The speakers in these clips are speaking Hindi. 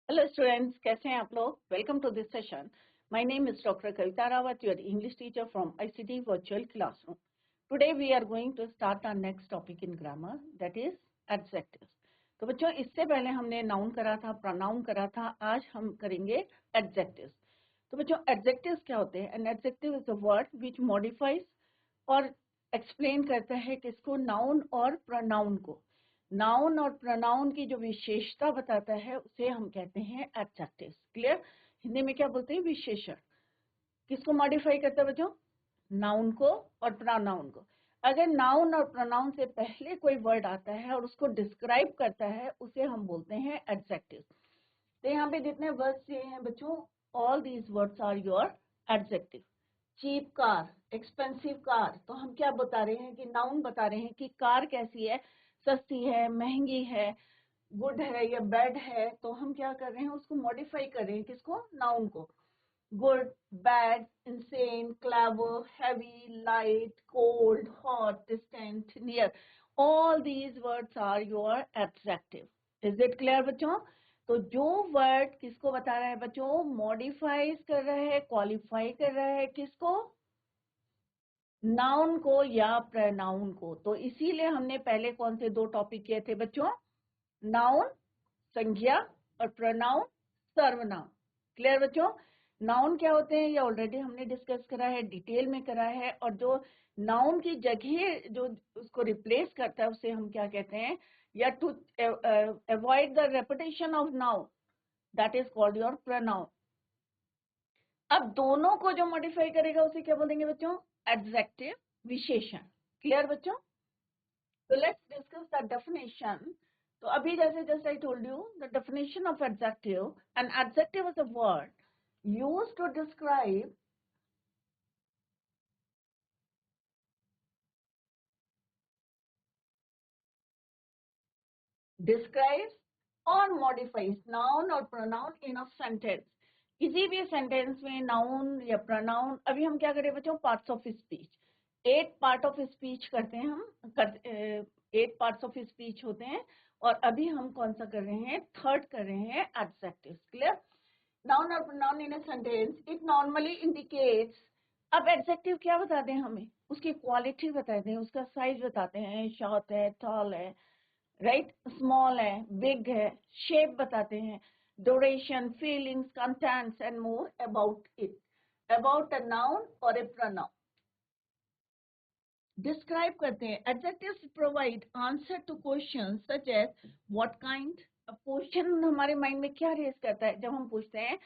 Hello students, कैसे हैं आप लोग? Welcome to this session. My name is Dr. Kavita Rawat, your English teacher from ICT Virtual Classroom. Today we are going to start our next topic in grammar, that is adjectives. तो बच्चों इससे पहले हमने noun करा था, pronoun करा था, आज हम करेंगे adjectives. तो बच्चों adjectives क्या होते हैं? An adjective is a word which modifies और explain करता है किसको noun और pronoun को. नाउन और प्रोनाउन की जो विशेषता बताता है उसे हम कहते हैं एडजेक्टिव्स. क्लियर? हिंदी में क्या बोलते हैं? विशेषण. किसको मॉडिफाई करता है बच्चों? नाउन को और प्रोनाउन को. अगर नाउन और प्रोनाउन से पहले कोई वर्ड आता है और उसको डिस्क्राइब करता है उसे हम बोलते हैं एडजेक्टिव. तो यहाँ पे जितने वर्ड्स दिए हैं बच्चों, all these words are your adjective. Cheap car, expensive car, तो हम क्या बता रहे हैं कि नाउन बता रहे हैं कि कार कैसी है, सस्ती है, महंगी है, गुड है या बैड है. तो हम क्या कर रहे हैं? उसको मॉडिफाई कर रहे हैं. किसको? नाउन को. Good, bad, insane, clever, heavy, light, cold, hot, distant, near, all these words are your adjective. Is it clear बच्चों? तो जो वर्ड किसको बता रहा है बच्चों? मॉडिफाइज कर रहा है, क्वालिफाई कर रहा है किसको? नाउन को या प्रोनाउन को. तो इसीलिए हमने पहले कौन से दो टॉपिक किए थे बच्चों? नाउन संज्ञा और प्रोनाउन सर्वनाम. क्लियर बच्चों? नाउन क्या होते हैं ये ऑलरेडी हमने डिस्कस करा है, डिटेल में करा है. और जो नाउन की जगह जो उसको रिप्लेस करता है उसे हम क्या कहते हैं? या to avoid the repetition of noun, that is called your pronoun. अब दोनों को जो मॉडिफाई करेगा उसे क्या बोलेंगे बच्चों? एडजेक्टिव, विशेषण. क्लियर बच्चों? तो लेट्स डिस्कस द डेफिनेशन. तो अभी just I told you the definition of adjective. An adjective is a word used to describe describes और modifies noun और pronoun in a sentence. किसी भी सेंटेंस में नाउन या प्रोनाउन. अभी हम क्या करें बच्चों? Parts of speech. 8 part of speech करते हैं हम. 8 पार्ट्स ऑफ स्पीच होते हैं. और अभी हम कौन सा कर रहे हैं? थर्ड कर रहे हैं, एडजेक्टिव्स. क्लियर? नाउन और pronoun in a sentence, it normally indicates. अब एडजेक्टिव क्या बताते हैं हमें? उसकी क्वालिटी बताते हैं, उसका साइज बताते हैं, शॉर्ट है, टॉल है, राइट, स्मॉल है, बिग है, शेप बताते हैं, duration, feelings, contents and more about it, about a noun और ए प्रोनाउन. डिस्क्राइब करते हैं. Adjectives provide answer to questions such as what kind. अब क्वेश्चन हमारे माइंड में क्या रेज करता है जब हम पूछते हैं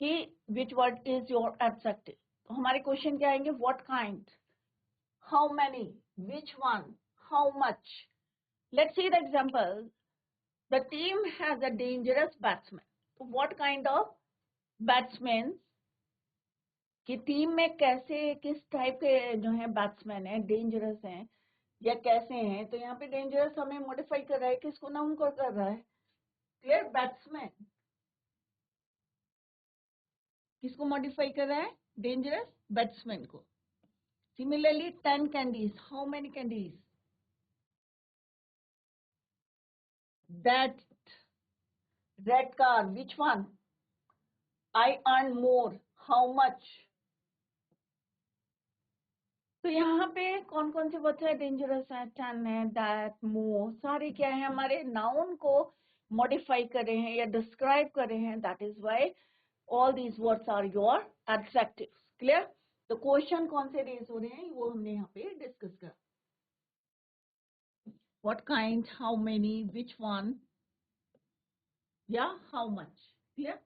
कि which word is your adjective? तो हमारे क्वेश्चन क्या आएंगे? What kind, how many, which one, how much. Let's see the example. The team has a dangerous batsman. So what kind of batsmen? कि टीम में कैसे, किस टाइप के जो है बैट्समैन है, डेंजरस हैं या कैसे हैं. तो यहाँ पे डेंजरस हमें मॉडिफाई कर रहा है, किसको? नाउन को कर रहा है. क्लियर? बैट्समैन किसको मॉडिफाई कर रहा है? डेंजरस बैट्समैन को. Similarly 10 candies, how many candies? That red car, which one? I earn more, how much? तो यहाँ पे कौन कौन से वर्ड्स है? डेंजरस है, टन है, दैट, मोर, सारे क्या है? हमारे नाउन को मॉडिफाई कर रहे हैं या डिस्क्राइब कर रहे हैं. That is why all these words are your adjectives. Clear? तो क्वेश्चन कौन से रेज हो रहे हैं वो हमने यहाँ पे डिस्कस करा. What kind, how many, which one या how much. Clear?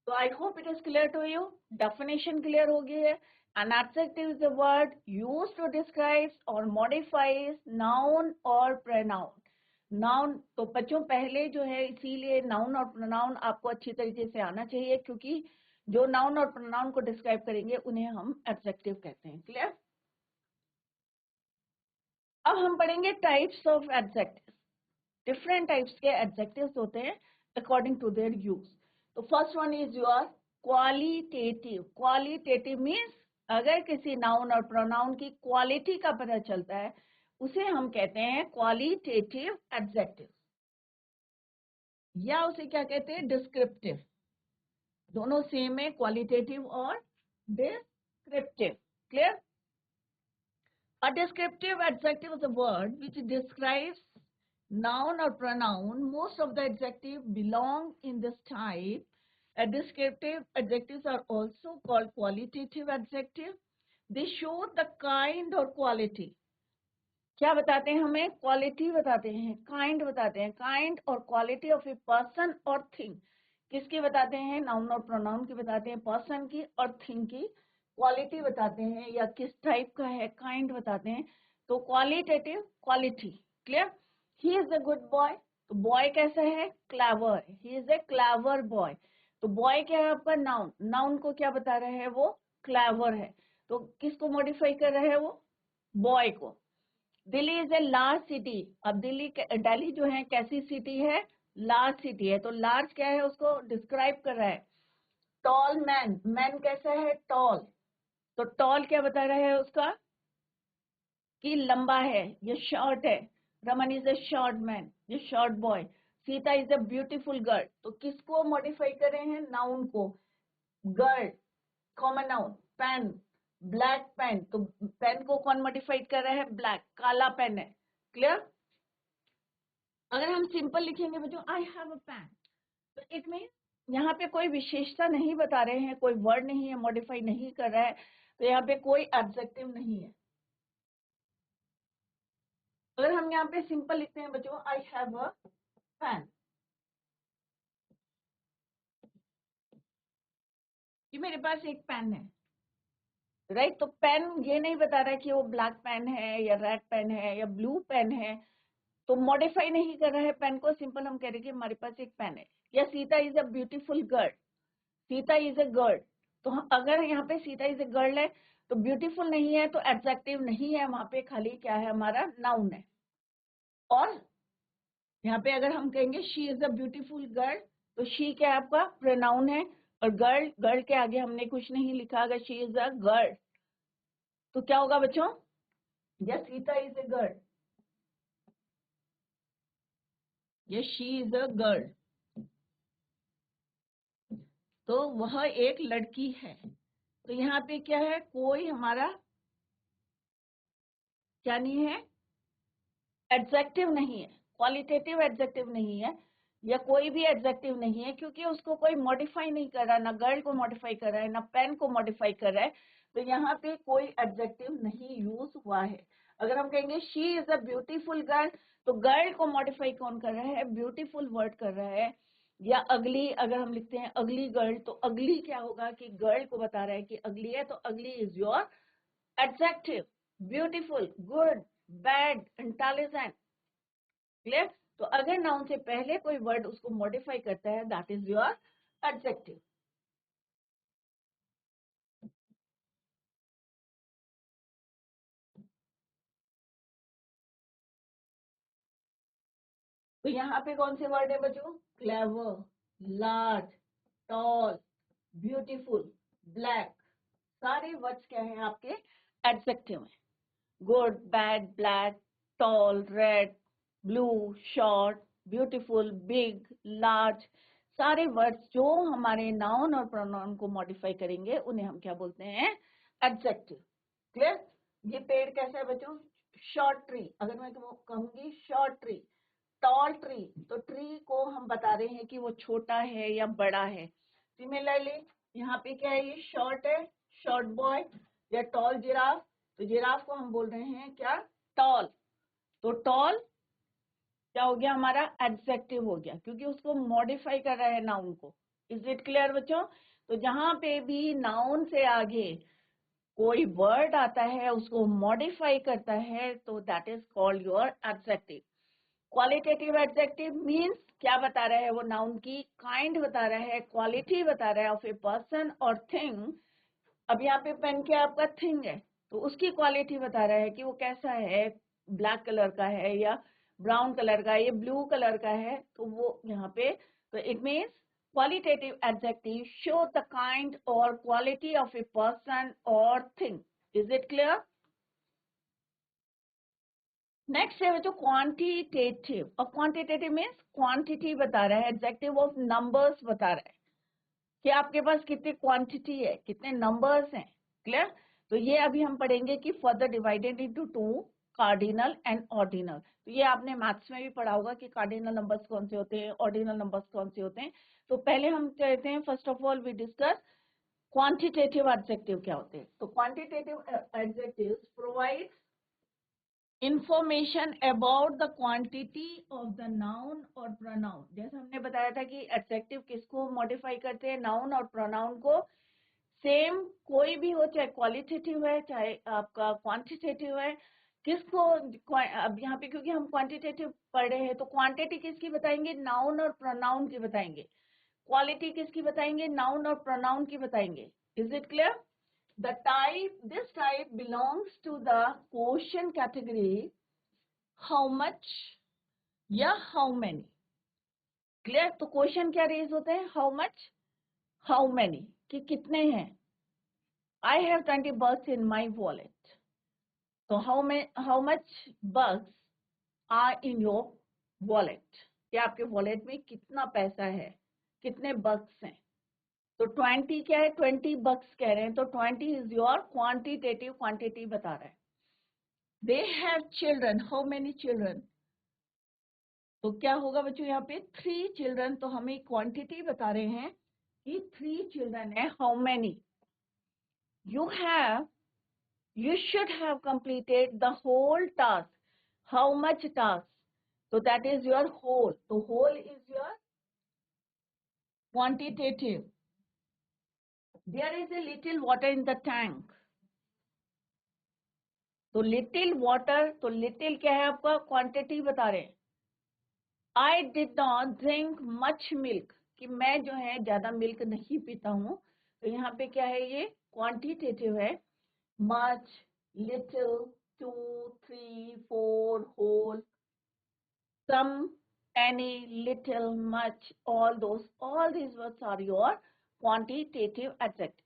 So I hope it is clear to you. Definition clear हो गई है. An adjective is a word used to describe or modifies noun or pronoun. Noun तो बच्चों पहले जो है, इसीलिए noun और pronoun आपको अच्छी तरीके से आना चाहिए, क्योंकि जो noun और pronoun को describe करेंगे उन्हें हम adjective कहते हैं. Clear? अब हम पढ़ेंगे types of adjectives. Different types के adjectives होते हैं according to their use. तो first one is your qualitative. Qualitative means अगर किसी नाउन और प्रोनाउन की क्वालिटी का पता चलता है उसे हम कहते हैं क्वालिटेटिव एडजेक्टिव. या उसे क्या कहते हैं, डिस्क्रिप्टिव। दोनों सेम है, क्वालिटेटिव और descriptive. Clear? A descriptive adjective is a word which describes noun or pronoun. Most of the adjectives belong in this type. A descriptive adjectives are also called qualitative adjective. They show the kind or quality. क्या बताते हैं हमें? क्वालिटी बताते हैं, काइंड बताते हैं। काइंड और क्वालिटी ऑफ ए पर्सन और थिंग किसकी बताते हैं? नाउन और प्रोनाउन की बताते हैं। पर्सन की और थिंग की क्वालिटी बताते हैं, या किस टाइप का है, काइंड बताते हैं। तो qualitative, quality. Clear? He is a good boy, तो बॉय कैसा है? Clever. He is a clever boy. तो बॉय क्या है आपका? नाउन। नाउन को क्या बता रहे हैं? वो क्लेवर है। तो किसको मॉडिफाई कर रहे हैं? वो बॉय को। Delhi is a large city. अब दिल्ली जो है कैसी सिटी है? लार्ज सिटी है। तो लार्ज क्या है? उसको डिस्क्राइब कर रहा है। टॉल मैन, मैन कैसा है? टॉल। तो टॉल क्या बता रहा है उसका? कि लंबा है, ये शॉर्ट है। Raman is a short man, ये short boy. Sita is a beautiful girl. तो किसको मॉडिफाई कर रहे हैं? नाउन को। Girl, common noun. Pen, black pen. तो पेन को कौन मॉडिफाइड कर रहा है? ब्लैक, काला पेन है। क्लियर? अगर हम सिंपल लिखेंगे बच्चों, आई हैव अ पेन, तो इट मीन यहाँ पे कोई विशेषता नहीं बता रहे हैं, कोई वर्ड नहीं है, मॉडिफाई नहीं कर रहा है, तो यहाँ पे कोई एडजेक्टिव नहीं है। अगर हम यहाँ पे सिंपल लिखते हैं बच्चों, आई हैव अ पेन, कि मेरे पास एक पेन है, राइट? तो पेन ये नहीं बता रहा है कि वो ब्लैक पेन है या रेड पेन है या ब्लू पेन है, तो मॉडिफाई नहीं कर रहा है पेन को। सिंपल हम कह रहे हैं कि हमारे पास एक पेन है। या Sita is a beautiful girl, Sita is a girl. तो अगर यहाँ पे सीता इज अ गर्ल है तो ब्यूटीफुल नहीं है, तो एडजेक्टिव नहीं है वहां पे, खाली क्या है हमारा? नाउन है। और यहाँ पे अगर हम कहेंगे she is a beautiful girl, तो शी क्या है आपका? प्रोनाउन है। और गर्ल, गर्ल के आगे हमने कुछ नहीं लिखा। अगर शी इज अ गर्ल तो क्या होगा बच्चों? या सीता इज अ गर्ल, या शी इज अ गर्ल, तो वह एक लड़की है। तो यहाँ पे क्या है? कोई हमारा क्या नहीं है? एडजेक्टिव नहीं है, क्वालिटेटिव एडजेक्टिव नहीं है, या कोई भी एडजेक्टिव नहीं है, क्योंकि उसको कोई मॉडिफाई नहीं कर रहा, ना गर्ल को मॉडिफाई कर रहा है, ना पेन को मॉडिफाई कर रहा है। तो यहाँ पे कोई एडजेक्टिव नहीं यूज हुआ है। अगर हम कहेंगे she is a beautiful girl, तो गर्ल को मॉडिफाई कौन कर रहा है? ब्यूटीफुल वर्ड कर रहा है। या अगली, अगर हम लिखते हैं अगली गर्ल, तो अगली क्या होगा? कि गर्ल को बता रहा है कि अगली है, तो अगली is your adjective. Beautiful, good, bad, intelligent. Clear? तो अगर नाउन से पहले कोई वर्ड उसको मॉडिफाई करता है, दैट इज योर एडजेक्टिव। तो यहाँ पे कौन से वर्ड है बच्चों? Clever, large, tall, beautiful, black, सारे वर्ड्स क्या है आपके? एडजेक्टिव है। Good, bad, black, tall, red, blue, short, beautiful, big, large, सारे वर्ड्स जो हमारे नाउन और प्रोनाउन को मॉडिफाई करेंगे उन्हें हम क्या बोलते हैं? एडजेक्टिव। क्लियर? ये पेड़ कैसा है बच्चों? Short tree. अगर मैं कहूंगी शॉर्ट ट्री, टॉल ट्री, तो ट्री को हम बता रहे हैं कि वो छोटा है या बड़ा है। सिमिलरली यहाँ पे क्या है? ये शॉर्ट है, शॉर्ट बॉय, या टॉल जिराफ, तो जिराफ को हम बोल रहे हैं क्या? टॉल। तो टॉल क्या हो गया हमारा? एडजेक्टिव हो गया, क्योंकि उसको मॉडिफाई कर रहा है नाउन को। इज इट क्लियर बच्चों? तो जहां पे भी नाउन से आगे कोई वर्ड आता है उसको मॉडिफाई करता है, तो that is called your adjective. Qualitative adjective means क्या बता रहा है? वो नाउन की काइंड बता रहा है, क्वालिटी बता रहा है ऑफ ए पर्सन और थिंग। अब यहाँ पे पेन क्या आपका? थिंग है, तो उसकी क्वालिटी बता रहा है कि वो कैसा है, ब्लैक कलर का है या ब्राउन कलर का है, ये ब्लू कलर का है, तो वो यहाँ पे, तो it means qualitative adjective show the kind or quality of a person or thing. Is it clear? Next है बच्चों क्वांटिटेटिव। और क्वांटिटेटिव मीन्स क्वांटिटी बता रहा है, एडजेक्टिव ऑफ नंबर्स बता रहा है कि आपके पास कितनी क्वांटिटी है, कितने नंबर्स हैं। क्लियर? तो ये अभी हम पढ़ेंगे कि further divided into to, cardinal and ordinal. तो ये आपने मैथ्स में भी पढ़ा होगा कि कार्डिनल नंबर्स कौन से होते हैं, ऑर्डिनल नंबर्स कौन से होते हैं। तो पहले हम कहते हैं, first of all we discuss quantitative adjective क्या होते हैं। तो quantitative adjectives provide information about the quantity of the noun और प्रोनाउन। जैसे हमने बताया था कि एडजेक्टिव किसको मॉडिफाई करते हैं, नाउन और प्रोनाउन को। सेम कोई भी हो, चाहे क्वालिटेटिव है चाहे आपका क्वांटिटेटिव है, किसको अब यहाँ पे क्योंकि हम क्वांटिटेटिव पढ़ रहे हैं तो क्वांटिटी किसकी बताएंगे, नाउन और प्रोनाउन की बताएंगे। क्वालिटी किसकी बताएंगे, नाउन और प्रोनाउन की बताएंगे। Is it clear? This type belongs to the quotient category, how much या how many. क्लियर? तो क्वेश्चन क्या रेज होते हैं, हाउ मच, हाउ मैनी, कि कितने हैं। I have 20 bucks in my wallet. तो how much bucks are in your wallet, कि आपके वॉलेट में कितना पैसा है, कितने बक्स हैं। तो 20 क्या है, 20 बक्स कह रहे हैं, तो 20 इज योर क्वांटिटेटिव, क्वांटिटी बता रहा है। They have children, how many children? तो क्या होगा बच्चों यहाँ पे 3 children, तो हमें क्वांटिटी बता रहे हैं कि 3 children है, how many? You should have completed the whole task. How much task? So that is your whole. So whole is your quantitative. There is a little water in the tank. तो लिटिल वाटर, तो लिटिल क्या है आपका, क्वांटिटी बता रहे हैं। I did not drink much milk, कि मैं जो है ज्यादा मिल्क नहीं पीता हूँ। तो यहाँ पे क्या है, ये क्वांटिटेटिव है। Much, little, 2, 3, 4, whole, some, any, little, much, all these words are your quantitative adjective.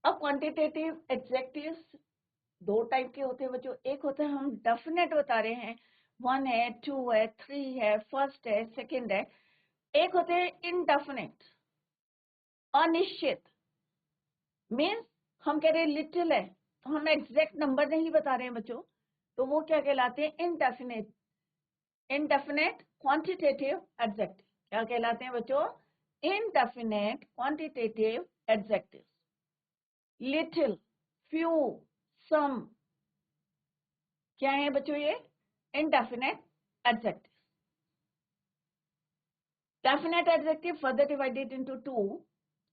अब क्वांटिटेटिव एडजेक्टिव्स दो टाइप के होते हैं बच्चों। एक होता है हम डेफिनेट बता रहे हैं, 1 है, 2 है, 3 है, फर्स्ट है, सेकंड है। एक होते हैं इनडेफिनेट, अनिश्चित। मीन्स हम कह रहे हैं लिटिल है, तो हम एग्जैक्ट नंबर नहीं बता रहे हैं बच्चों, तो वो क्या कहलाते हैं, इनडेफिनेट। इनडेफिनेट क्वांटिटेटिव एडजेक्टिव क्या कहलाते हैं बच्चों, indefinite quantitative adjective. Little, few, some क्या है बच्चों, ये indefinite adjective. Definite adjective further divided into two.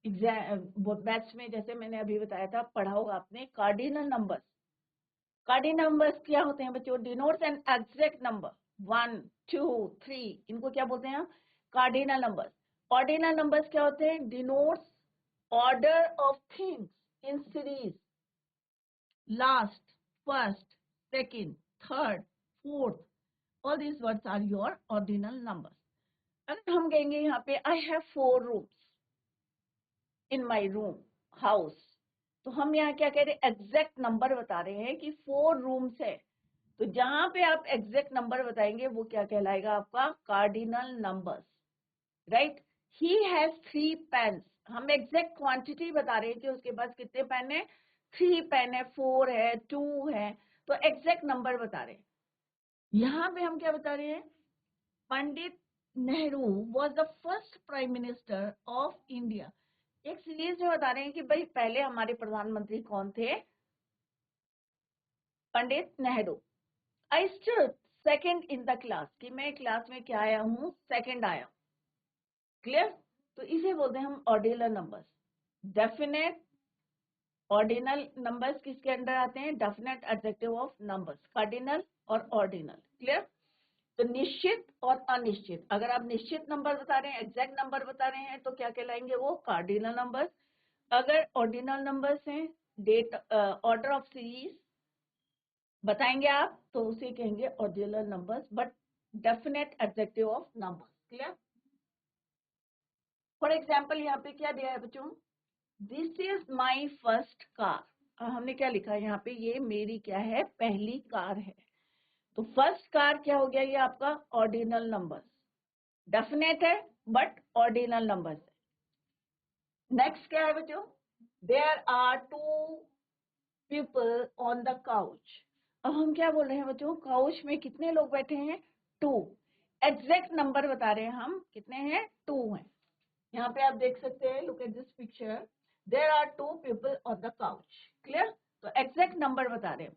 Maths में जैसे मैंने अभी बताया था, पढ़ा होगा आपने, कार्डिनल नंबर्स। कार्डिनल नंबर्स क्या होते हैं बच्चों, डिनोट्स एन एग्जैक्ट नंबर, 1, 2, 3, इनको क्या बोलते हैं हम, कार्डिनल नंबर्स। ऑर्डिनल नंबर्स क्या होते हैं, denotes order of things in series, last, first, second, third, fourth, all these words are your ordinal numbers. अगर हम कहेंगे यहाँ पे I have 4 rooms in my room house, तो हम यहाँ क्या कह रहे हैं, एग्जैक्ट नंबर बता रहे हैं कि 4 रूम्स है। तो जहां पे आप एग्जैक्ट नंबर बताएंगे वो क्या कहलाएगा आपका, cardinal numbers, right. He has 3 pens, हम एग्जैक्ट क्वांटिटी बता रहे हैं कि उसके पास कितने पेन है, 3 पेन है, 4 है, 2 है, तो एग्जैक्ट नंबर बता रहे हैं। यहाँ पे हम क्या बता रहे हैं, Pandit Nehru was the first prime minister of India. एक सीरीज में बता रहे हैं कि भाई पहले हमारे प्रधानमंत्री कौन थे, Pandit Nehru. I stood second in the class, कि मैं क्लास में क्या आया हूँ, सेकंड आया। क्लियर? तो इसे बोलते हैं हम ordinal numbers. Definite ordinal numbers किसके अंडर आते हैं, definite adjective of numbers, cardinal और ऑर्डिनल। क्लियर? तो निश्चित और अनिश्चित, अगर आप निश्चित नंबर बता रहे हैं, एग्जैक्ट नंबर बता रहे हैं, तो क्या कहलाएंगे वो, कार्डिनल नंबर्स। अगर ऑर्डिनल नंबर्स हैं, डेट ऑर्डर ऑफ सीरीज बताएंगे आप, तो उसे कहेंगे ordinal numbers, but definite adjective of numbers. Clear? For example यहाँ पे क्या दिया है बच्चों, this is my first car. हमने क्या लिखा है यहाँ पे, ये मेरी क्या है, पहली कार है। तो फर्स्ट कार क्या हो गया, ये आपका ऑर्डिनल नंबर्स, डेफिनेट है बट ऑर्डिनल नंबर्स है। नेक्स्ट क्या है बच्चों, there are two people on the couch. अब हम क्या बोल रहे हैं बच्चों, काउच में कितने लोग बैठे हैं, 2। एग्जैक्ट नंबर बता रहे हैं हम, कितने हैं, 2 हैं। यहाँ पे आप देख सकते हैं, look at this picture, there are 2 people on the couch. Clear, तो एग्जैक्ट नंबर बता रहे हैं।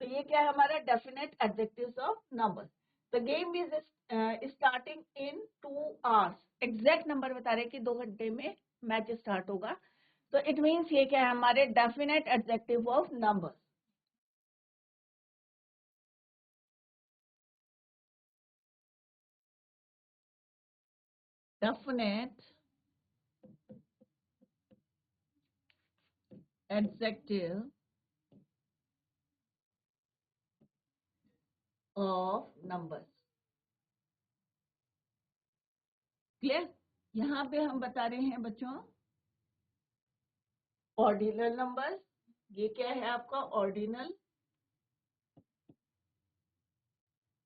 तो ये क्या है हमारा definite adjectives of number. The game is starting in 2 hours। Exact number बता रहे हैं कि 2 घंटे में मैच स्टार्ट होगा। तो इट मीन्स ये क्या है हमारे definite adjective of number. Definite adjective of numbers. Clear, यहाँ पे हम बता रहे हैं बच्चों ऑर्डिनल नंबर, ये क्या है आपका ऑर्डिनल।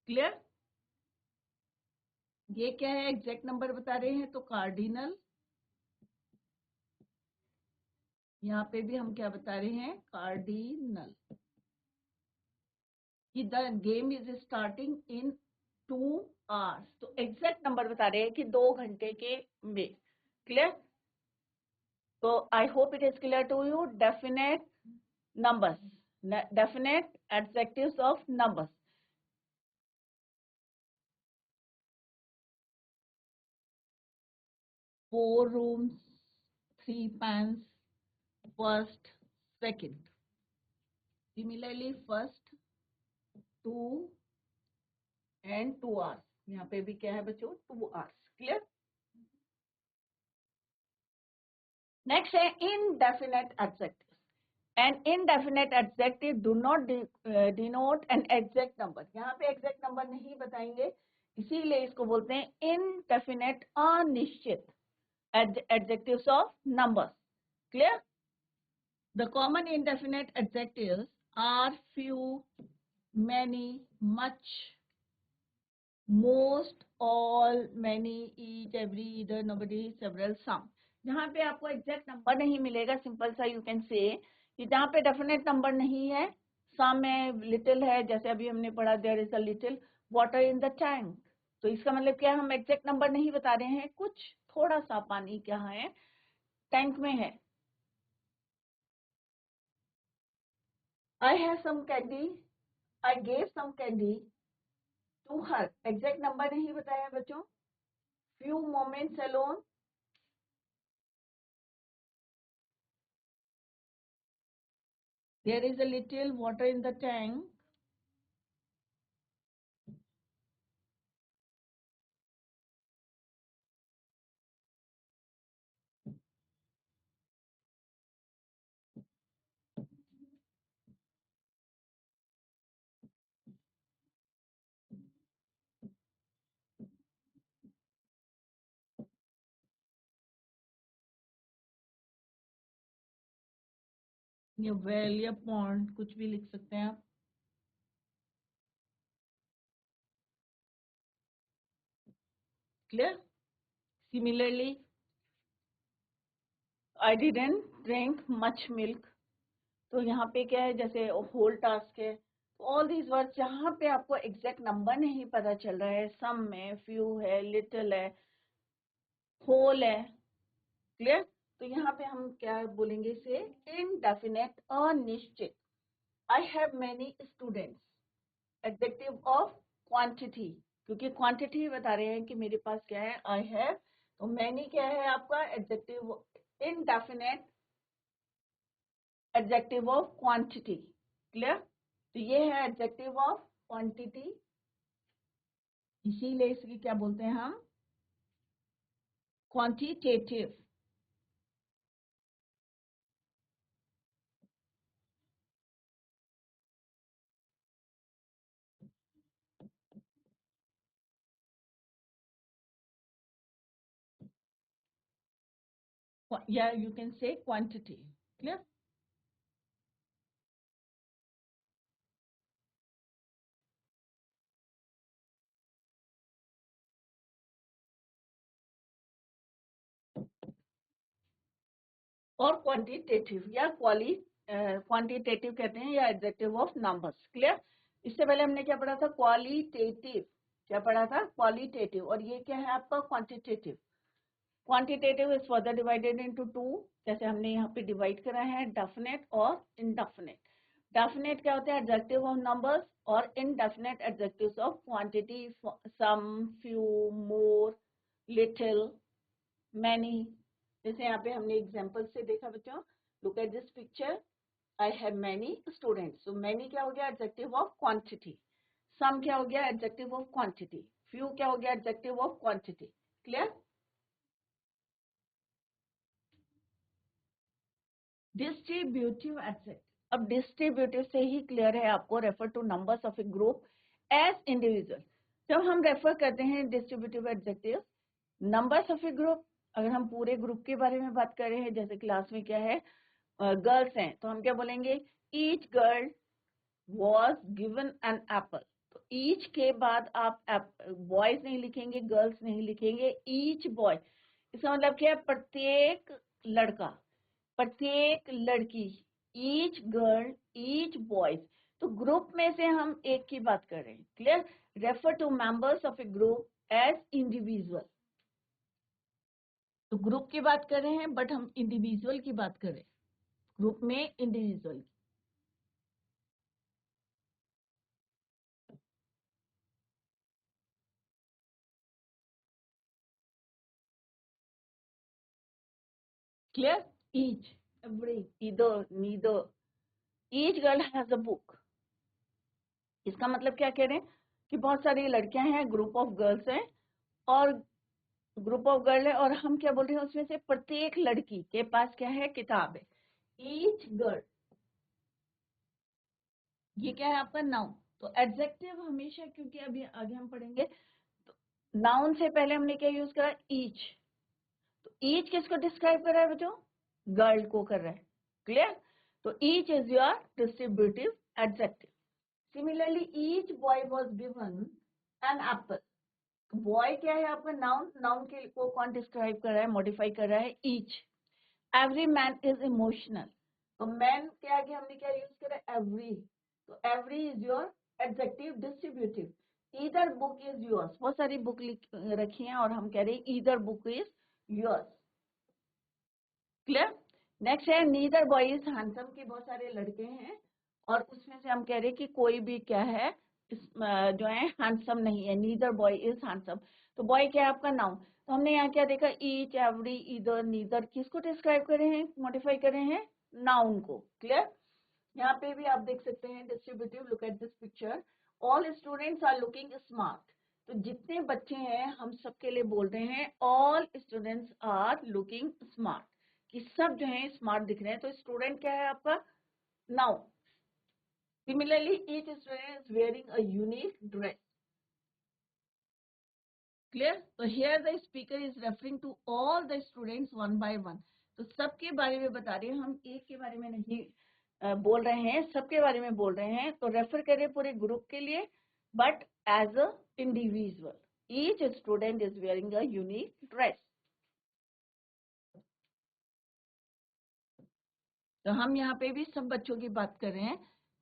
क्लियर, ये क्या है एग्जैक्ट नंबर बता रहे हैं तो कार्डिनल। यहाँ पे भी हम क्या बता रहे हैं, कार्डिनल। कि the game is starting in 2 hours। तो एग्जैक्ट नंबर बता रहे हैं कि 2 घंटे के में। क्लियर, तो I hope it is clear to you. Definite numbers, definite adjectives of numbers। 4 rooms, 3 pans, first, second। Similarly, first, 2 and 2 hours। यहाँ पे भी क्या है बच्चों, 2 hours। क्लियर, नेक्स्ट है indefinite adjectives। An indefinite adjective do not denote an exact number। यहाँ पे exact number नहीं बताएंगे, इसीलिए इसको बोलते हैं indefinite, अनिश्चित adjectives of numbers। Clear? The common indefinite adjectives are few, many, much, most, all, many, each, every, either, nobody, several, some। जहाँ पे आपको एग्जैक्ट नंबर नहीं मिलेगा, सिंपल सा यू कैन से कि जहाँ पे डेफिनेट नंबर नहीं है, सम में लिटिल है, जैसे अभी हमने पढ़ा there is a little water in the tank. तो इसका मतलब क्या, हम एग्जैक्ट नंबर नहीं बता रहे हैं, कुछ थोड़ा सा पानी क्या है टैंक में है। I have some candy, I gave some candy to her. Exact number नहीं बताया बच्चों। Few moments alone, there is a little water in the tank। ये वेल या पॉन्ड कुछ भी लिख सकते हैं आप। Clear, similarly I didn't drink much milk. तो यहाँ पे क्या है, जैसे होल टास्क है, ऑल दीज वर्ड्स जहाँ पे आपको एग्जैक्ट नंबर नहीं पता चल रहा है, सम में, फ्यू है, लिटिल है, होल है। क्लियर, तो यहाँ पे हम क्या बोलेंगे इसे, इनडेफिनेट, अनिश्चित। I have many students, adjective of quantity, क्योंकि क्वांटिटी बता रहे हैं कि मेरे पास क्या है, आई हैव। तो मैनी क्या है आपका adjective, indefinite adjective of quantity. Clear, तो ये है एडजेक्टिव ऑफ क्वांटिटी, इसीलिए इसकी क्या बोलते हैं हम, क्वांटिटेटिव। या you can say quantity. Clear, और क्वांटिटेटिव या क्वांटिटेटिव कहते हैं या एडजेक्टिव ऑफ नंबर्स। क्लियर? इससे पहले हमने क्या पढ़ा था? क्वालिटेटिव। क्या पढ़ा था? क्वालिटेटिव। और ये क्या है आपका? Quantitative. Quantitative is further divided into to, जैसे हमने यहाँ पे डिवाइड करा है, डेफिनेट और इनडेफिनेट। डेफिनेट क्या होता है? एडजेक्टिव ऑफ नंबर्स, और indefinite adjectives of quantity, some, few, more, little, many. जैसे यहाँ पे हमने एग्जांपल से देखा बच्चों, look at this picture, I have many students. So many क्या हो गया? Adjective of quantity. सम क्या हो गया? Adjective of quantity. फ्यू क्या हो गया? Adjective of quantity. Clear? Distributive adjective. अब डिस्ट्रीब्यूटिव से ही क्लियर है आपको, refer to numbers of a group as individual. जब हम रेफर करते हैं distributive adjective, numbers of a group, अगर हम पूरे ग्रुप के बारे में बात कर रहे हैं, जैसे क्लास में क्या है, गर्ल्स हैं, तो हम क्या बोलेंगे? Each girl was given an apple. तो ईच के बाद आप बॉयज नहीं लिखेंगे, गर्ल्स नहीं लिखेंगे, ईच बॉय। इसका मतलब क्या है? प्रत्येक लड़का, प्रत्येक लड़की, ईच गर्ल, ईच बॉयज। तो ग्रुप में से हम एक की बात कर रहे हैं। Clear? Refer to members of a group as individual. तो ग्रुप की बात कर रहे हैं, बट हम इंडिविजुअल की बात कर रहे हैं, ग्रुप में individual. Clear? Each, every, either, neither. Each girl has a book. इसका मतलब क्या कह रहे हैं? कि बहुत सारी लड़कियां हैं, ग्रुप ऑफ गर्ल्स हैं, और ग्रुप ऑफ गर्ल है, और हम क्या बोल रहे हैं? उसमें से प्रत्येक लड़की के पास क्या है? किताब है। ईच गर्ल, ये क्या है आपका? नाउन। तो एडजेक्टिव हमेशा, क्योंकि अभी आगे हम पढ़ेंगे, तो नाउन से पहले हमने क्या यूज करा? ईच। तो ईच किसको डिस्क्राइब कर रहा है बच्चों? गर्ल को कर रहा है। क्लियर? तो each is your distributive adjective. Similarly each boy was given an apple. Boy क्या है आपका? नाउन। नाउन के को कौन डिस्क्राइब कर रहा है, मॉडिफाई कर रहा है? Each. Every man is emotional. तो मैन के आगे हमने क्या यूज करा? एवरी। तो every is your adjective distributive. Either book is yours. बहुत सारी बुक रखी हैं और हम कह रहे हैं either book is yours. Clear? Next है नीदर बॉय इज हैंडसम, की बहुत सारे लड़के हैं और उसमें से हम कह रहे हैं कि कोई भी क्या है, जो है हैंडसम नहीं है। Neither boy is handsome. तो बॉय क्या है आपका? नाउन। तो हमने यहाँ क्या देखा? ईच, एवरी, ईदर, नीदर, किसको डिस्क्राइब कर रहे हैं, मॉडिफाई कर रहे हैं? नाउन को। क्लियर? यहाँ पे भी आप देख सकते हैं distributive. Look at this picture, all students are looking smart. तो जितने बच्चे हैं हम सबके लिए बोल रहे हैं all students are looking smart, कि सब जो है स्मार्ट दिख रहे हैं। तो स्टूडेंट क्या है आपका? Noun. Similarly each student is wearing a unique dress. Clear? तो here the speaker is referring to all the students one by one. तो सबके बारे में बता रहे हैं, हम एक के बारे में नहीं बोल रहे हैं, सबके बारे में बोल रहे हैं। तो रेफर करें पूरे ग्रुप के लिए, but as a individual. Each student is wearing a unique dress. तो हम यहाँ पे भी सब बच्चों की बात कर रहे हैं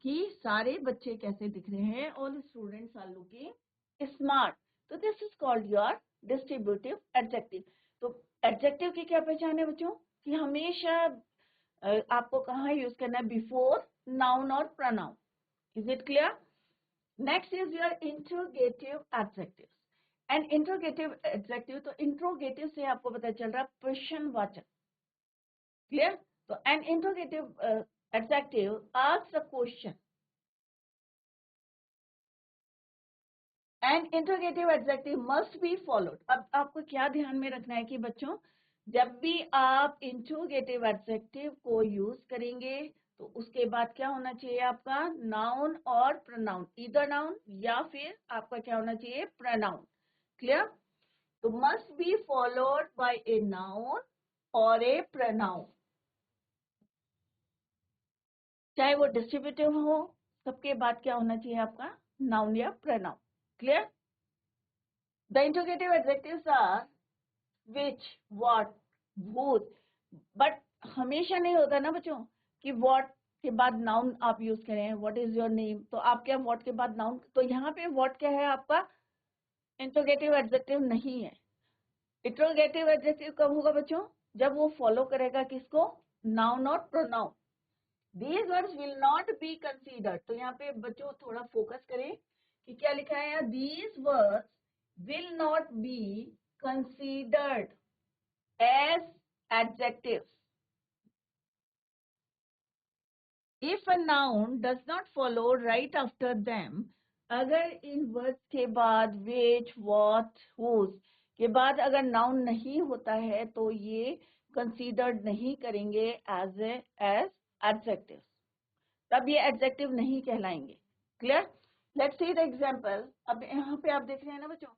कि सारे बच्चे कैसे दिख रहे हैं। All students are looking smart. तो this is called your distributive adjective. तो एडजेक्टिव की क्या पहचान है बच्चों? कि हमेशा आपको कहाँ यूज करना है? बिफोर नाउन और pronoun. Is it clear? Next is your interrogative adjective. And interrogative adjective, तो इंट्रोगेटिव से आपको पता चल रहा है प्रश्नवाचक। Clear? So an interrogative adjective asks a question. An interrogative adjective must be followed. अब आपको क्या ध्यान में रखना है कि बच्चों, जब भी आप इंट्रोगेटिव एडजेक्टिव को यूज करेंगे तो उसके बाद क्या होना चाहिए आपका? नाउन और प्रोनाउन, इधर नाउन या फिर आपका क्या होना चाहिए? प्रोनाउन। क्लियर? तो must be followed by a noun और ए प्रोनाउन, चाहे वो डिस्ट्रीब्यूटिव हो, सबके बाद क्या होना चाहिए आपका? नाउन या pronoun. Clear? The interrogative adjectives are which, what, whose, but हमेशा नहीं होता ना बच्चों कि व्हाट के बाद नाउन आप यूज करें, व्हाट इज योर नेम, तो आप क्या व्हाट के बाद नाउन, तो यहाँ पे व्हाट क्या है आपका इंट्रोगेटिव एडजेक्टिव नहीं है। इंट्रोगेटिव एडजेक्टिव कब होगा बच्चों, जब वो फॉलो करेगा किसको, नाउन और pronoun. These words will not be considered, तो यहाँ पे बच्चों थोड़ा फोकस करें कि क्या लिखा है यहाँ, these words will not be considered as adjectives if a noun does not follow right after them। अगर इन वर्ड्स के बाद which, what, whose के बाद अगर नाउन नहीं होता है तो ये कंसीडर्ड नहीं करेंगे एज एडजेक्टिव्स, तब ये एडजेक्टिव नहीं कहलाएंगे। Clear? Let's see the example. अब यहाँ पे आप देख रहे हैं ना बच्चों,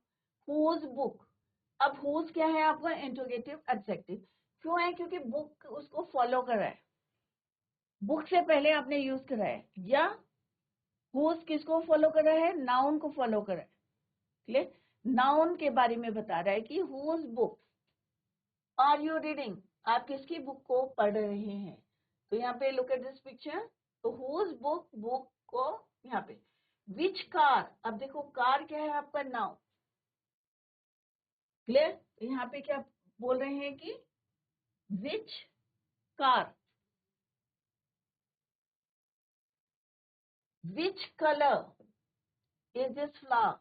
whose book। अब whose क्या है आपका इंट्रोगेटिव एडजेक्टिव, क्यों है, क्योंकि बुक उसको फॉलो कर रहा है, बुक से पहले आपने यूज करा है, या whose किसको फॉलो कर रहा है, नाउन को फॉलो कर रहा है। क्लियर? नाउन के बारे में बता रहा है कि whose book are you reading, आप किसकी बुक को पढ़ रहे हैं। तो यहाँ पे लुक एट दिस पिक्चर, तो whose book, बुक को यहाँ पे, which car, अब देखो कार क्या है आपका नाउन। क्लियर? यहाँ पे क्या बोल रहे हैं कि which car, which color is this flower।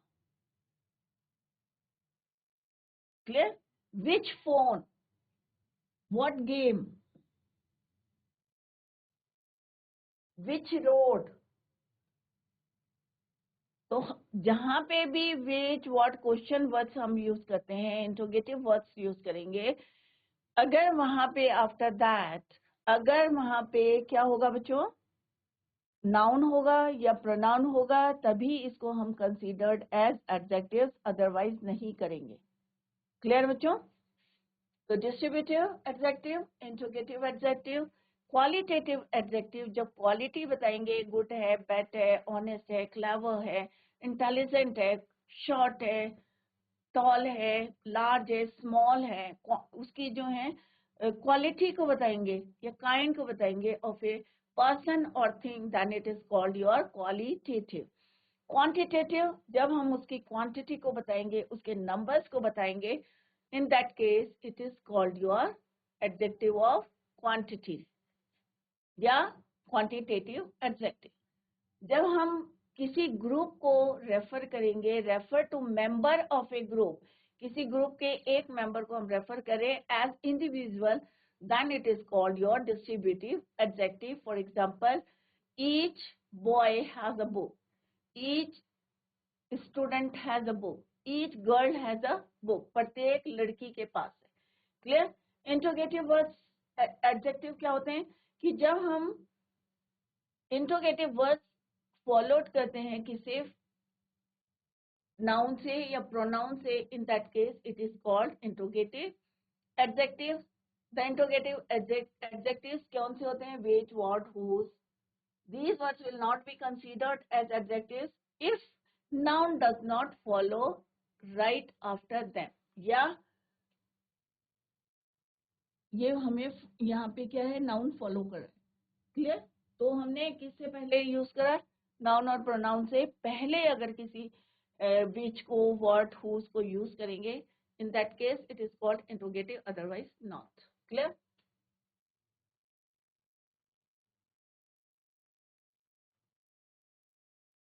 Clear? which phone, what game, which road। तो जहां पे भी which, what क्वेश्चन वर्ड्स हम यूज करते हैं, इंट्रोगेटिव वर्ड्स यूज करेंगे, अगर वहां पे आफ्टर दैट, अगर वहां पे क्या होगा बच्चों, नाउन होगा या प्रोनाउन होगा, तभी इसको हम कंसीडर्ड एज एडजेक्टिव्स, अदरवाइज नहीं करेंगे। क्लियर बच्चों? तो distributive adjective, interrogative adjective, qualitative adjective, जब क्वालिटी बताएंगे, गुड है, बैड है, ऑनेस्ट है, क्लेवर है, इंटेलिजेंट है, शॉर्ट है, टॉल है, लार्ज है, स्मॉल है, उसकी जो है क्वालिटी को बताएंगे या काइंड को बताएंगे ऑफ ए पर्सन और thing, then it is called your qualitative. Quantitative, जब हम उसकी क्वांटिटी को बताएंगे, उसके नंबर्स को बताएंगे, in that case it is called your adjective of quantity या क्वांटिटेटिव एडजेक्टिव। जब हम किसी ग्रुप को रेफर करेंगे, refer to member of a group, किसी ग्रुप के एक मेंबर को हम रेफर करें as individual, then it is called your distributive adjective. For example, each boy has a book, each student has a book, each girl has a book, प्रत्येक लड़की के पास है। क्लियर? इंट्रोगेटिव वर्ड्स एडजेक्टिव क्या होते हैं कि जब हम इंट्रोगेटिव वर्ड्स फॉलोड करते हैं किसी नाउन से या प्रोनाउन से, इन that case it is called interrogative adjective. The interrogative adjectives कौन से होते हैं, which, what, whose। These words will not be considered as adjectives if noun does not follow right after them, या ये हमें यहाँ पे क्या है, नाउन फॉलो कर रहा है। क्लियर? तो हमने किससे पहले यूज करा, नाउन और प्रोनाउन से पहले अगर किसी which को, what, whose को यूज करेंगे, in that case it is called interrogative, otherwise not। Clear?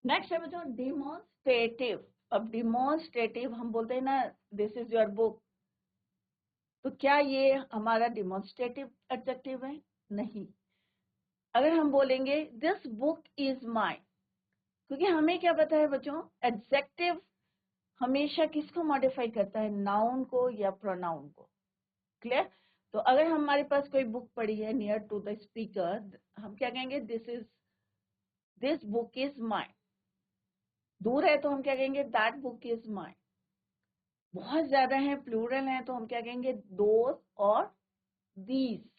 Next है बच्चों डिमॉन्स्ट्रेटिव। अब डिमॉन्स्ट्रेटिव हम बोलते हैं ना, दिस इज योर बुक, तो क्या ये हमारा डिमॉन्स्ट्रेटिव एडजेक्टिव है? नहीं। अगर हम बोलेंगे दिस बुक इज माइन, क्योंकि हमें क्या पता है बच्चों, एडजेक्टिव हमेशा किसको मॉडिफाई करता है, नाउन को या प्रोनाउन को। क्लियर? तो अगर हमारे पास कोई बुक पड़ी है नियर टू द स्पीकर, हम क्या कहेंगे, दिस बुक इज माइन। दूर है तो हम क्या कहेंगे, दैट बुक इज माइन। बहुत ज्यादा है, प्लूरल है, तो हम क्या कहेंगे, दोस और these.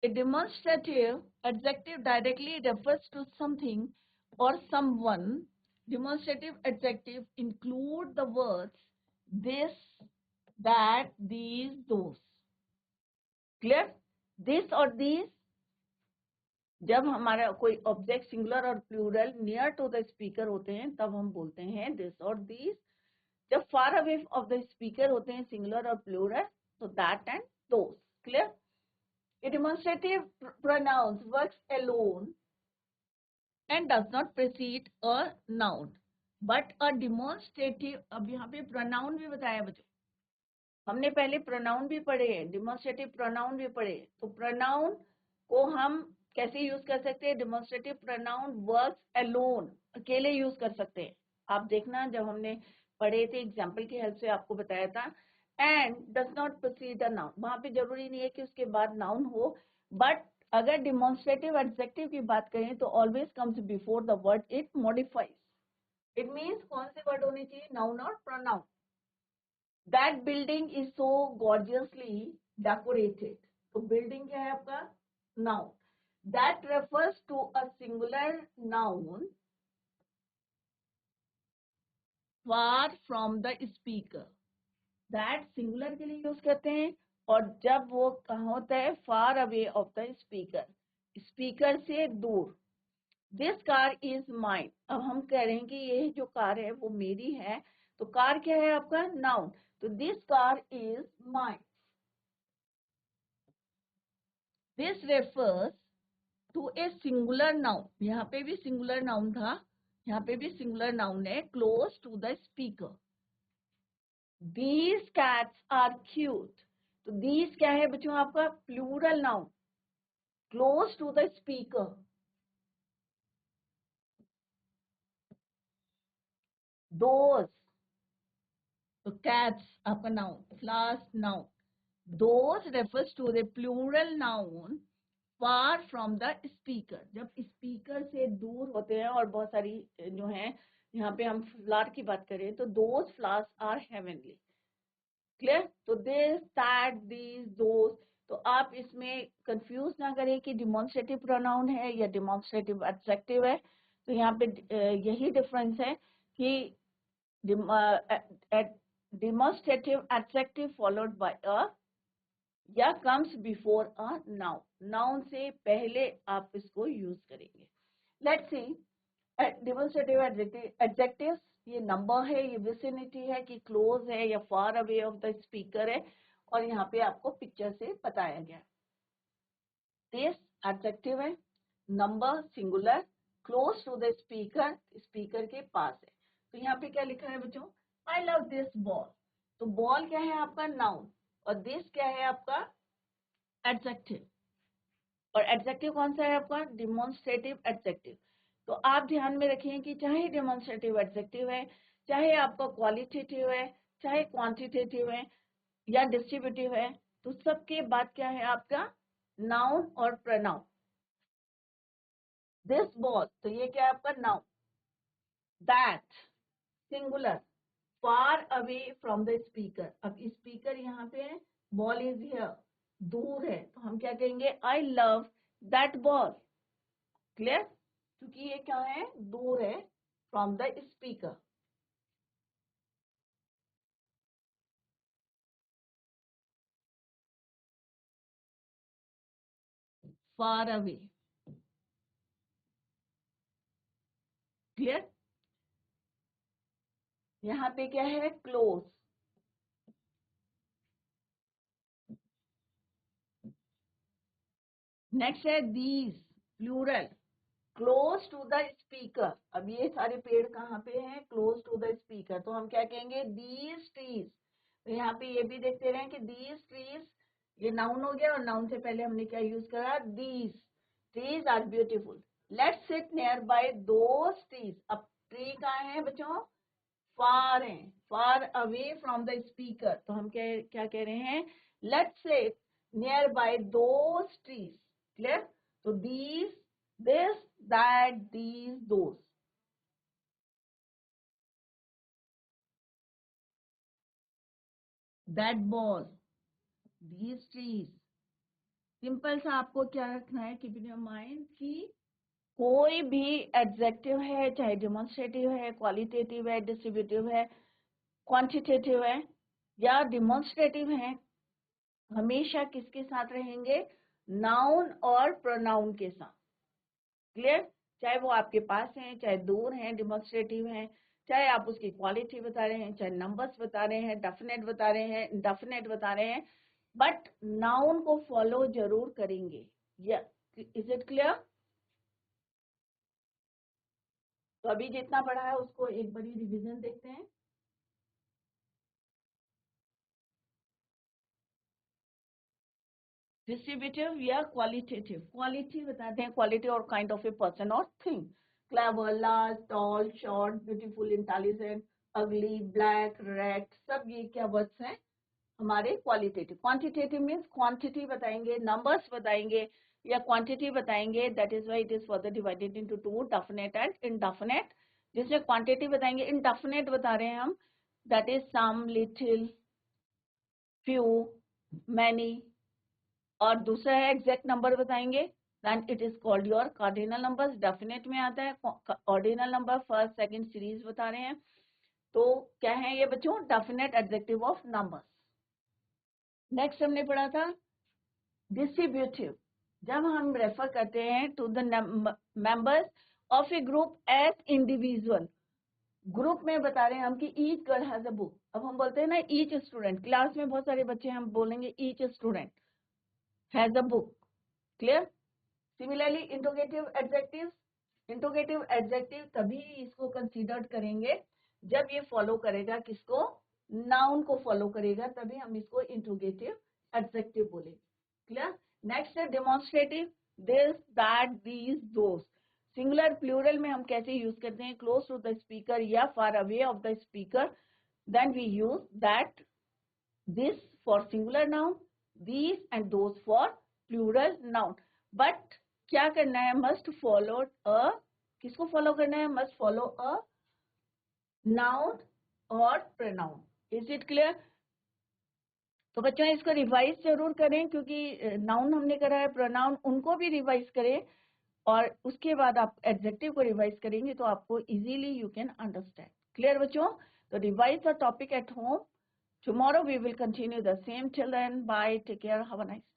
A demonstrative adjective directly refers to something or someone. Demonstrative adjectives include the words this, that, these, those. Clear? This और दिस, जब हमारा कोई ऑब्जेक्ट सिंगुलर और plural near to the speaker होते हैं तब हम बोलते हैं दिस और दिस। जब फार अवे ऑफ द स्पीकर होते हैं सिंगुलर और प्लूरल, तो that and those. Clear? A demonstrative pronoun works alone and does not precede a noun, but a demonstrative, अब यहाँ पे pronoun भी बताया बच्चों, हमने पहले pronoun भी पढ़े हैं, demonstrative pronoun भी पढ़े। तो pronoun को हम कैसे यूज कर सकते हैं? demonstrative pronoun works alone, अकेले यूज कर सकते हैं। आप देखना जब हमने पढ़े थे एग्जाम्पल की हेल्प से आपको बताया था, and does not proceed a noun, वहां पे जरूरी नहीं है कि उसके बाद नाउन हो, बट अगर डिमॉन्स्ट्रेटिव एडजेक्टिव की बात करें तो always comes before the word it modifies. It means कौन से वर्ड होने चाहिए? नाउन और pronoun. That building is so gorgeously decorated, तो बिल्डिंग क्या है आपका? Noun. That refers to a singular noun far from the speaker. दैट सिंगुलर के लिए यूज करते हैं, और जब वो कहाँ होता है? Far away of the speaker, speaker से दूर। दिस कार इज माइन, अब हम कह रहे हैं कि ये जो कार है वो मेरी है, तो कार क्या है आपका? नाउन। तो this car is mine. This refers to a singular noun, यहाँ पे भी सिंगुलर नाउन था, यहाँ पे भी सिंगुलर नाउन है, close to the speaker. These cats are cute, तो these क्या है बच्चों आपका? Plural noun, close to the speaker. Those, तो cats आपका noun, class noun. Those refers to the plural noun far from the speaker, जब स्पीकर से दूर होते हैं, और बहुत सारी जो है, यहाँ पे हम फ्लावर की बात करें तो those flowers are heavenly। Clear? तो दिस, दैट, दीज, दोस, तो आप इसमें कंफ्यूज ना करें कि डिमॉन्स्ट्रेटिव प्रोनाउन है या डिमॉन्स्ट्रेटिव एडजेक्टिव है। तो यहाँ पे यही डिफरेंस है कि demonstrative adjective followed by a or comes before a noun, noun से पहले आप इसको यूज करेंगे। लेट्स सी डिमॉन्स्ट्रेटिव एडजेक्टिव्स, ये नंबर है, ये विसिनिटी है कि क्लोज है या far away of the speaker है, और यहाँ पे आपको पिक्चर से बताया गया। दिस एडजेक्टिव है, number singular, close to the speaker, speaker के पास है। तो यहाँ पे क्या लिखा है बच्चों? आई लव दिस बॉल, तो बॉल क्या है आपका? नाउन, और दिस क्या है आपका? एडजेक्टिव। और एडजेक्टिव कौन सा है आपका? Demonstrative adjective. तो आप ध्यान में रखिए कि चाहे डिमॉन्स्ट्रेटिव एडजेक्टिव है, चाहे आपका क्वालिटेटिव है, चाहे क्वांटिटेटिव है या डिस्ट्रीब्यूटिव है, तो सबके बाद क्या है आपका? नाउन और प्रोनाउन। दिस बॉल, तो ये क्या है आपका? Noun. That singular, far away from the speaker, अब स्पीकर यहाँ पे है, बॉल इज हियर, दूर है, तो हम क्या कहेंगे? I love that ball. Clear? क्योंकि ये क्या है? दूर है from the speaker. Far away. Clear? यहाँ पे क्या है? क्लोज। नेक्स्ट है these, plural, close to the speaker. अब ये सारे पेड़ कहाँ पे हैं? क्लोज टू द स्पीकर, तो हम क्या कहेंगे? These trees. तो यहाँ पे ये भी देखते रहे कि दीज ट्रीज, ये नाउन हो गया, और नाउन से पहले हमने क्या यूज करा? These trees are beautiful. Let's sit nearby those trees. अब ट्री कहाँ है बच्चों? फार है, far away from the speaker, तो हम क्या कह रहे हैं? Let's sit nearby those trees. Clear? तो these, this, that, these, those. That ball, these trees. Simple सा आपको क्या रखना है? कीप इन योर माइंड कि कोई भी एडजेक्टिव है, चाहे डिमॉन्स्ट्रेटिव है, क्वालिटेटिव है, डिस्ट्रीब्यूटिव है, क्वांटिटेटिव है या डिमॉन्स्ट्रेटिव है, हमेशा किसके साथ रहेंगे? नाउन और प्रोनाउन के साथ। क्लियर? चाहे वो आपके पास हैं, चाहे दूर हैं, डिमॉन्स्ट्रेटिव हैं, चाहे आप उसकी क्वालिटी बता रहे हैं, चाहे नंबर्स बता रहे हैं, डेफिनेट बता रहे हैं, इंडेफिनेट बता रहे हैं, बट नाउन को फॉलो जरूर करेंगे। Is it clear? तो अभी जितना पढ़ा है उसको एक बड़ी रिवीजन देखते हैं। डिस्ट्रीब्यूटिव या क्वालिटेटिव? क्वालिटी बताते हैं, क्वालिटी और काइंड ऑफ ए पर्सन और thing. Clever, large, tall, short, beautiful, intelligent, ugly, black, red, सब ये क्या वर्ड्स हैं हमारे क्वालिटेटिव। क्वांटिटेटिव मीन्स क्वांटिटी बताएंगे, नंबर्स बताएंगे या क्वांटिटी बताएंगे। That is why it is further divided into two, definite and indefinite. जिसमें क्वांटिटी बताएंगे, इनडेफिनेट बता रहे हैं हम, that is some, little, few, many. और दूसरा है एग्जैक्ट नंबर बताएंगे, then it is called your cardinal numbers. Definite में आता है ordinal number, first second series बता रहे हैं। तो क्या है ये बच्चों? Definite adjective of numbers. Next हमने पढ़ा था डिस्ट्रीब्यूटिव। जब हम रेफर करते हैं to the members of a group as individual, group में बता रहे हैं हम कि each girl has a book. अब हम बोलते हैं ना ईच स्टूडेंट, क्लास में बहुत सारे बच्चे, हम बोलेंगे each student has a book. Clear? Similarly interrogative adjective, interrogative adjective तभी इसको कंसीडर्ड करेंगे जब ये फॉलो करेगा किसको? नाउन को फॉलो करेगा, तभी हम इसको इंट्रोगेटिव एडजेक्टिव बोलेंगे। क्लियर? नेक्स्ट है demonstrative, this, that, these, those. Singular plural में हम कैसे यूज करते हैं? क्लोज टू द स्पीकर या far away of the speaker, then we use that, this for singular noun, these and those for plural noun. But क्या करना है? मस्ट फॉलो अ, किसको फॉलो करना है? मस्ट फॉलो अ नाउन और प्रोनाउन। Is it clear? तो बच्चों इसको रिवाइज जरूर करें, क्योंकि नाउन हमने करा है, प्रोनाउन उनको भी रिवाइज करें, और उसके बाद आप एडजेक्टिव को रिवाइज करेंगे तो आपको easily you can understand. Clear बच्चों? तो revise the topic at home. Tomorrow we will continue the same. Till then, bye. Take care. Have a nice day.